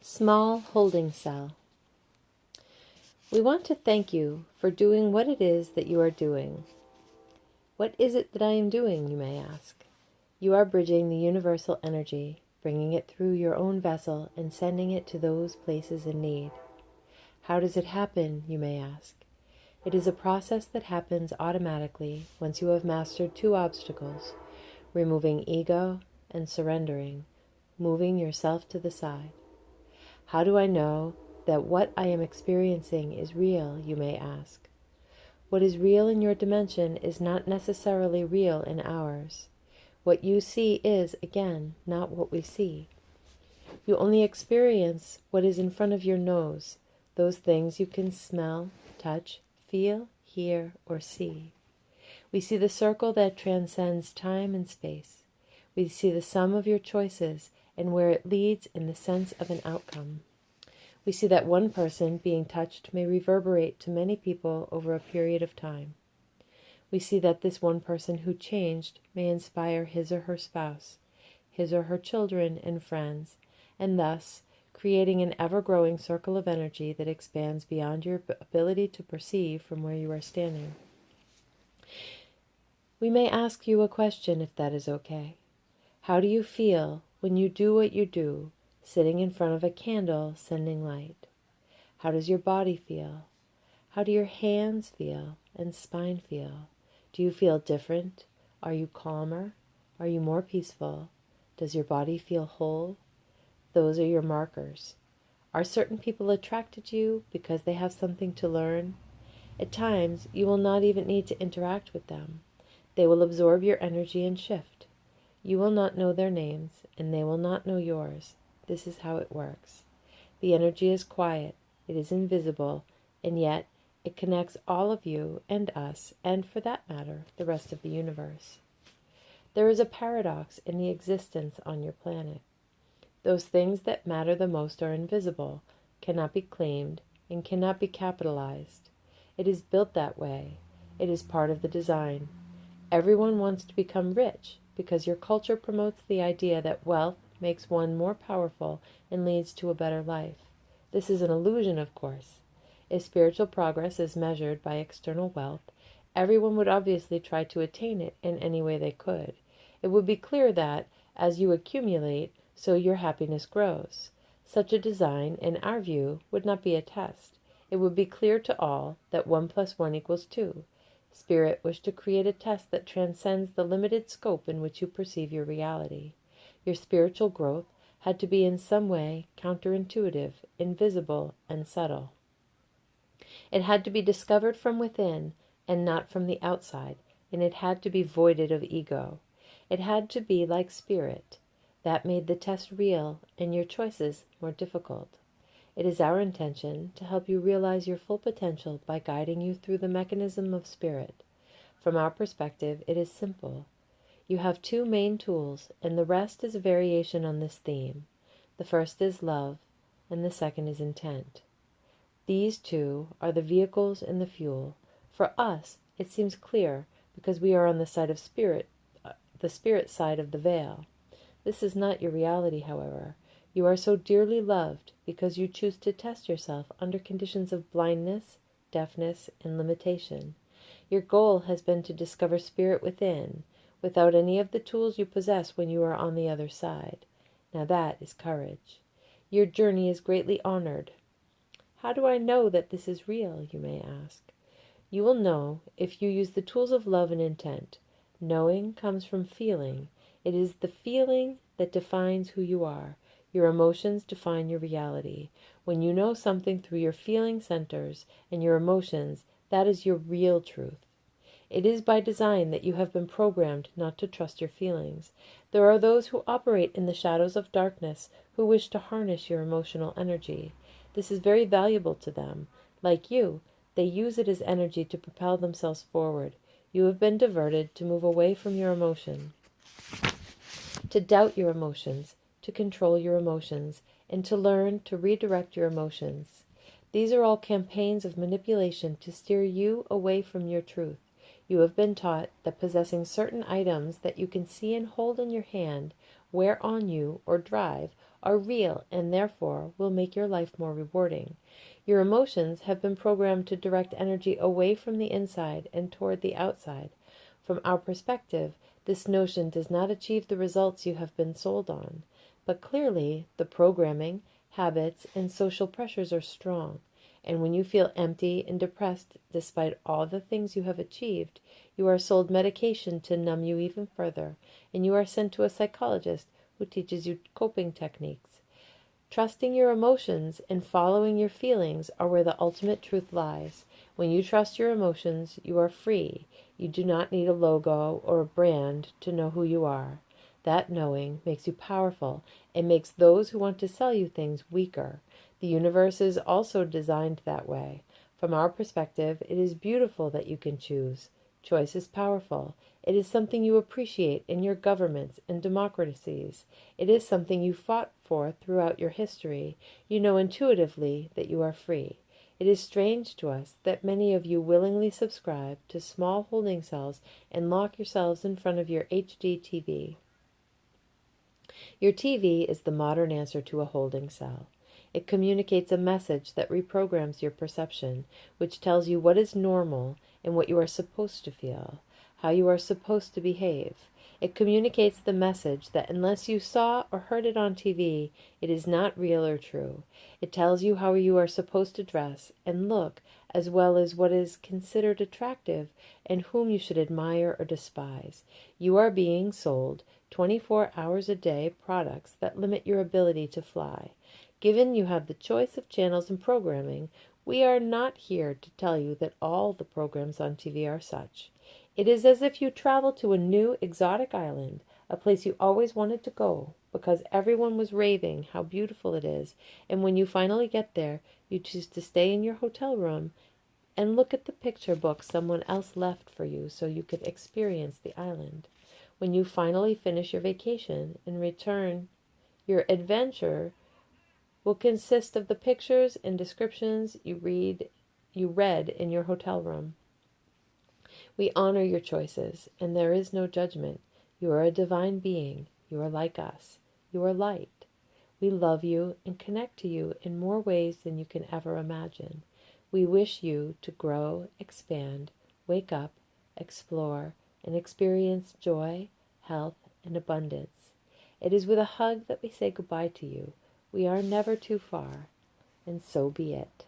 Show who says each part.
Speaker 1: Small holding cell. We want to thank you for doing what it is that you are doing. What is it that I am doing, you may ask? You are bridging the universal energy, bringing it through your own vessel and sending it to those places in need. How does it happen, you may ask? It is a process that happens automatically once you have mastered two obstacles: removing ego and surrendering, moving yourself to the side. How do I know that what I am experiencing is real, you may ask? What is real in your dimension is not necessarily real in ours. What you see is, again, not what we see. You only experience what is in front of your nose, those things you can smell, touch, feel, hear, or see. We see the circle that transcends time and space. We see the sum of your choices and where it leads in the sense of an outcome. We see that one person being touched may reverberate to many people over a period of time. We see that this one person who changed may inspire his or her spouse, his or her children and friends, and thus creating an ever-growing circle of energy that expands beyond your ability to perceive from where you are standing. We may ask you a question if that is okay. How do you feel when you do what you do, sitting in front of a candle sending light? How does your body feel? How do your hands feel and spine feel? Do you feel different? Are you calmer? Are you more peaceful? Does your body feel whole? Those are your markers. Are certain people attracted to you because they have something to learn? At times, you will not even need to interact with them. They will absorb your energy and shift. You will not know their names, and they will not know yours. This is how it works. The energy is quiet, it is invisible, and yet it connects all of you and us, and for that matter, the rest of the universe. There is a paradox in the existence on your planet. Those things that matter the most are invisible, cannot be claimed, and cannot be capitalized. It is built that way. It is part of the design. Everyone wants to become rich because your culture promotes the idea that wealth makes one more powerful and leads to a better life. This is an illusion, of course. If spiritual progress is measured by external wealth, everyone would obviously try to attain it in any way they could. It would be clear that, as you accumulate, so your happiness grows. Such a design, in our view, would not be a test. It would be clear to all that 1 + 1 = 2. Spirit wished to create a test that transcends the limited scope in which you perceive your reality. Your spiritual growth had to be in some way counterintuitive, invisible, and subtle. It had to be discovered from within and not from the outside, and it had to be voided of ego. It had to be like spirit. That made the test real and your choices more difficult. It is our intention to help you realize your full potential by guiding you through the mechanism of spirit. From our perspective, it is simple. You have two main tools, and the rest is a variation on this theme. The first is love, and the second is intent. These two are the vehicles and the fuel. For us, it seems clear because we are on the side of spirit, the spirit side of the veil. This is not your reality, however. You are so dearly loved because you choose to test yourself under conditions of blindness, deafness, and limitation. Your goal has been to discover spirit within, without any of the tools you possess when you are on the other side. Now that is courage. Your journey is greatly honored. How do I know that this is real, you may ask? You will know if you use the tools of love and intent. Knowing comes from feeling. It is the feeling that defines who you are. Your emotions define your reality. When you know something through your feeling centers and your emotions, that is your real truth. It is by design that you have been programmed not to trust your feelings. There are those who operate in the shadows of darkness who wish to harness your emotional energy. This is very valuable to them. Like you, they use it as energy to propel themselves forward. You have been diverted to move away from your emotion, to doubt your emotions, to control your emotions, and to learn to redirect your emotions. These are all campaigns of manipulation to steer you away from your truth. You have been taught that possessing certain items that you can see and hold in your hand, wear on you, or drive are real and therefore will make your life more rewarding. Your emotions have been programmed to direct energy away from the inside and toward the outside. From our perspective, this notion does not achieve the results you have been sold on. But clearly, the programming, habits, and social pressures are strong. And when you feel empty and depressed despite all the things you have achieved, you are sold medication to numb you even further, and you are sent to a psychologist who teaches you coping techniques. Trusting your emotions and following your feelings are where the ultimate truth lies. When you trust your emotions, you are free. You do not need a logo or a brand to know who you are. That knowing makes you powerful and makes those who want to sell you things weaker. The universe is also designed that way. From our perspective, it is beautiful that you can choose. Choice is powerful. It is something you appreciate in your governments and democracies. It is something you fought for throughout your history. You know intuitively that you are free. It is strange to us that many of you willingly subscribe to small holding cells and lock yourselves in front of your HD TV. Your TV is the modern answer to a holding cell. It communicates a message that reprograms your perception, which tells you what is normal and what you are supposed to feel, how you are supposed to behave. It communicates the message that unless you saw or heard it on TV, it is not real or true. It tells you how you are supposed to dress and look, as well as what is considered attractive and whom you should admire or despise. You are being sold 24 hours a day products that limit your ability to fly. Given you have the choice of channels and programming, we are not here to tell you that all the programs on TV are such. It is as if you traveled to a new exotic island, a place you always wanted to go, because everyone was raving how beautiful it is, and when you finally get there, you choose to stay in your hotel room and look at the picture book someone else left for you so you could experience the island. When you finally finish your vacation and return, your adventure will consist of the pictures and descriptions you read in your hotel room. We honor your choices, and there is no judgment. You are a divine being. You are like us. You are light. We love you and connect to you in more ways than you can ever imagine. We wish you to grow, expand, wake up, explore, and experience joy, health, and abundance. It is with a hug that we say goodbye to you. We are never too far, and so be it.